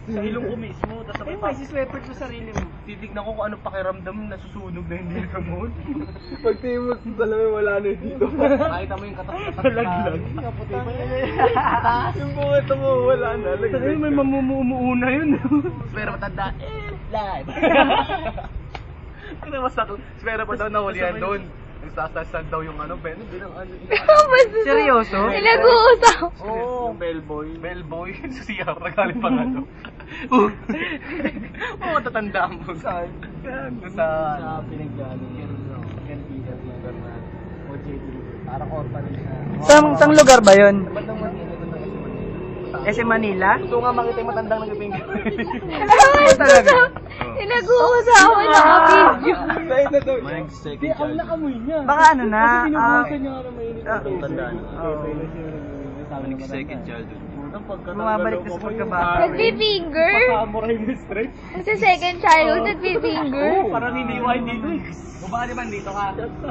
Sa ilong ko mismo, tapos sabay pa. May sweater sa sarili mo. Titignan ko kung ano pakiramdam na nasusunog na hindi gamot. Pag tingin mo sa salamin, wala na dito. Nakita mo yung katak-katak. Laglag. Yung bungat mo, wala na. Sa'yo may mamumuuna yun. Pero matanda, live. Ano masakit? Pero pa daw nahulihan doon. Nagsasasan daw yung ano, Ben, bilang ano. Seryoso? Pinag-uusap. Oo. Yung bellboy. Bellboy. Sa siya, nagaling pa nga doon. Oo, matatandaan mo. Saan? Sa pinaggaling. Cantinas na Bernal. OJT. Parang orphanage na. Sang lugar ba yun? Bandang Manila. SM Manila? Gusto nga makita yung matandang nag-finger. Talaga? Pinag-uusapan na ka-video. Di, ang nakamoy niya. Baka ano na? Kasi pinubusan niya nga na mainit na tubig. tandaan. Second childhood. Bumabalik na sa pagkabata. Nagpi-finger? Pakamuray mo straight. Kasi second child, nagpi-finger. Oo, parang hindi wine dito eh. O baka naman dito ka.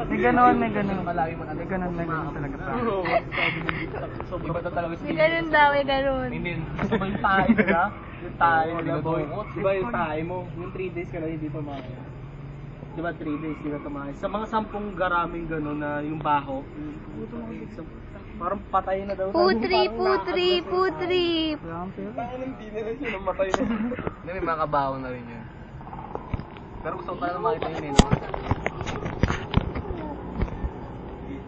May ganon, may ganon. Malaki mo na. May ganon talaga pa. Oo. So, iba na talaga May ganun daw, may ganun. Hindi. Sabay yung tayo na. Yung tayo na bukot. Diba yung tayo mo? Yung 3 days ka na hindi pa makain. Diba 3 days hindi na tumahin? Sa mga 10 garaming gano'n na yung baho, parang patay na daw. Putri, putri, putri. Hindi na siya namatay na. Hindi, may mga kabaho na rin yun. Pero gusto ko talaga makita yun eh, no?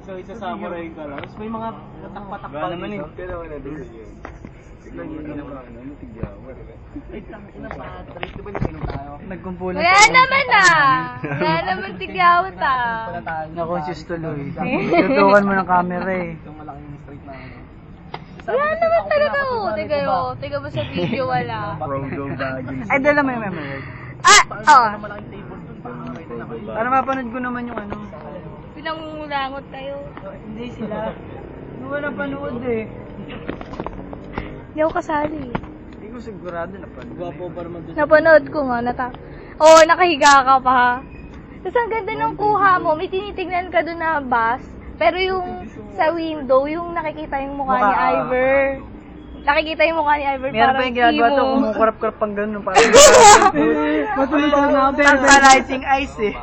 So, isa samurai ka lang. Tapos may mga patak-patak naman eh. Kaya naman na doon yun. Tignan yun naman. Ay, tangina pa. Trace, di ba nag-inom tayo? Nagkumpulan. Wala naman ah. Wala naman tigyawat ah. Wala tayo. Nakonsyos tuloy. Tutukan mo ng camera eh. Yung malaking straight na ano. Wala naman talaga oh. Tiga yun. Tiga mo sa video wala. Frodo Baggins. Ay, dala mo yung memory. Ah! Oh. Malaking table dun. Pakakita na kayo. Para mapanood ko naman yung ano. Pinangungulangot kayo. Hindi sila. Wala panood eh. Hindi ako kasali. Hindi ko sigurado na panood. Gwapo pa naman dun. Napanood ko nga. Oo, nakahiga ka pa. Tapos ang ganda ng kuha mo. May tinitignan ka doon na bus. Pero yung sa window, yung nakikita yung mukha ni Ivor. Nakikita yung mukha ni Ivor Meron parang pa yung ginagawa to, emo. kumukurap-kurap pang gano'n. Matulog ka na. Tantalizing eyes eh.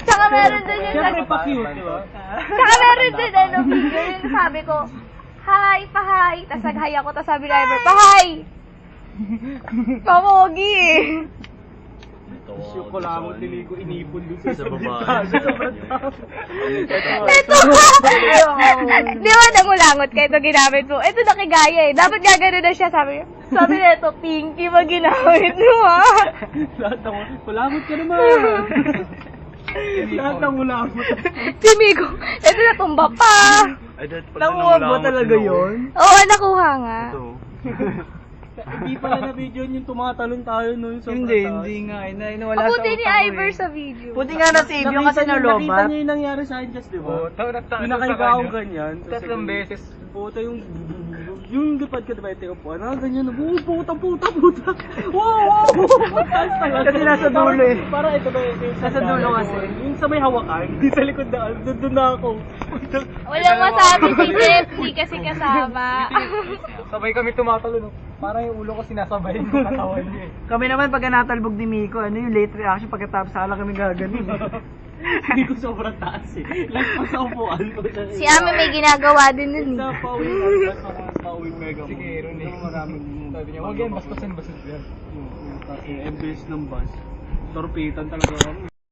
Tsaka meron doon yung Siyempre pa cute, di ba? Tsaka meron din, video yung sabi ko, hi, pa-hi. Tapos nag-hi ako, tapos sabi ni Ivor, pa-hi! Pamogi eh. Yung kulangot niligo, inipon dun sa babae. Ito, di ba nangulangot ka, ito ginamit mo. Ito nakigaya eh. Dapat gagano na siya, sabi na ito, pinky ba ginamit mo ha? Lahat ng kulangot ka naman. Lahat ng kulangot. Si Migo, ito natumba pa. Nakuha mo talaga yun? Oo, nakuha nga. Hindi pala na video yung tumatalon tayo noon sa Hindi nga. Nawala sa Pabuti ni utak ko Ivor eh. sa video. Puti nga na-save yung kasi Nakita nalobat. niya yung nangyari sa akin just, di ba? Yung nakahiga akong ganyan. Tatlong beses. Puta yung lipad ka diba, ito po, ano, ganyan na, puta. Wow! Mataas talaga. Kasi nasa dulo eh. Parang ito ba, Nasa dulo kasi. Yung sa may hawakan, di sa likod na, doon na ako. Walang masabi si Jeff, di kasi kasama. Sabay kami tumatalo, no? Parang yung ulo ko sinasabayin ko katawan niya eh. Kami naman pag natalbog ni Miko, ano yung late reaction pagkatapos sala kami gaganon. Hindi ko sobrang taas eh. Like pa sa upuan ko. Si Ami may ginagawa din nun Sa eh. pauwing mega mo. Sige, Aaron eh. Maraming sabi niya, huwag yan, bastasin yan. Tapos yung MBS ng bus, torpitan talaga.